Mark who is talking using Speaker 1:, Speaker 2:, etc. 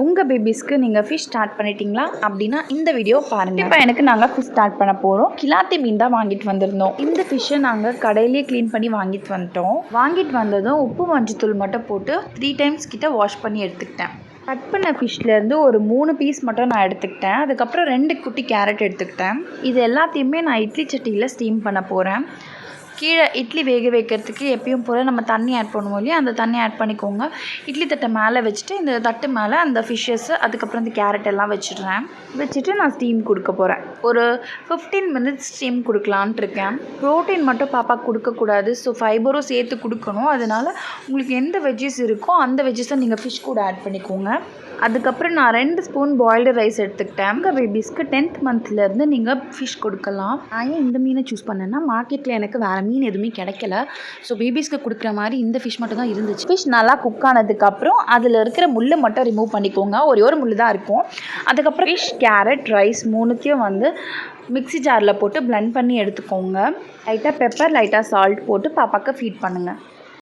Speaker 1: உங்கள் பேபிஸ்க்கு நீங்கள் fish start பண்ணிட்டீங்களா அப்படின்னா இந்த வீடியோ பாருங்கள். இப்போ எனக்கு நாங்கள் ஃபிஷ் ஸ்டார்ட் பண்ண போகிறோம். கிலாத்தி மீன் தான் வாங்கிட்டு வந்திருந்தோம். இந்த ஃபிஷ்ஷை நாங்கள் கடையிலேயே க்ளீன் பண்ணி வாங்கிட்டு வந்துட்டோம். வாங்கிட்டு வந்ததும் உப்பு மஞ்சத்தூள் மட்டும் போட்டு 3 டைம்ஸ் கிட்ட வாஷ் பண்ணி எடுத்துக்கிட்டேன். கட் பண்ண ஃபிஷ்லேருந்து ஒரு 3 பீஸ் மட்டும் நான் எடுத்துக்கிட்டேன். அதுக்கப்புறம் 2 குட்டி கேரட் எடுத்துக்கிட்டேன். இது எல்லாத்தையுமே நான் இட்லி சட்டியில் ஸ்டீம் பண்ண போகிறேன். கீழே இட்லி வேக வைக்கிறதுக்கு எப்பயும் போல் நம்ம தண்ணி ஆட் பண்ணுவோம் இல்லையா, அந்த தண்ணி ஆட் பண்ணிக்கோங்க. இட்லி தட்டை மேலே வச்சுட்டு இந்த தட்டு மேலே அந்த ஃபிஷ்ஷஸ்ஸு அதுக்கப்புறம் இந்த கேரட் எல்லாம் வச்சுட்டு நான் ஸ்டீம் கொடுக்க போகிறேன். ஒரு 15 மினிட்ஸ் ஸ்டீம் கொடுக்கலான்ட்டு இருக்கேன். ப்ரோட்டீன் மட்டும் பாப்பாக்கு கொடுக்கக்கூடாது, ஸோ ஃபைபரும் சேர்த்து கொடுக்கணும். அதனால் உங்களுக்கு எந்த வெஜ்ஜஸ் இருக்கோ அந்த வெஜ்ஜஸை நீங்கள் ஃபிஷ் கூட ஆட் பண்ணிக்கோங்க. அதுக்கப்புறம் நான் 2 ஸ்பூன் பாயில்டு ரைஸ் எடுத்துக்கிட்டேன். உங்கள் பேபிஸ்க்கு 10th மந்த்லேருந்து நீங்கள் ஃபிஷ் கொடுக்கலாம். நான் ஏன் இந்த மீனை சூஸ் பண்ணேன்னா, மார்க்கெட்டில் எனக்கு வேறு மீன் எதுவுமே கிடைக்கல. ஸோ பேபிஸ்க்கு கொடுக்குற மாதிரி இந்த ஃபிஷ் மட்டும் தான் இருந்துச்சு. ஃபிஷ் நல்லா குக் ஆனதுக்கப்புறம் அதில் இருக்கிற முள்ளை மட்டும் ரிமூவ் பண்ணிக்கோங்க. ஒரு முள் தான் இருக்கும். அதுக்கப்புறம் ஃபிஷ், கேரட், ரைஸ் 3த்தையும் மிக்ஸி ஜாரில் போட்டு பிளெண்ட் பண்ணி எடுத்துக்கோங்க. லைட்டாக பெப்பர், லைட்டாக சால்ட் போட்டு பாப்பாவுக்கு ஃபீட் பண்ணுங்கள்.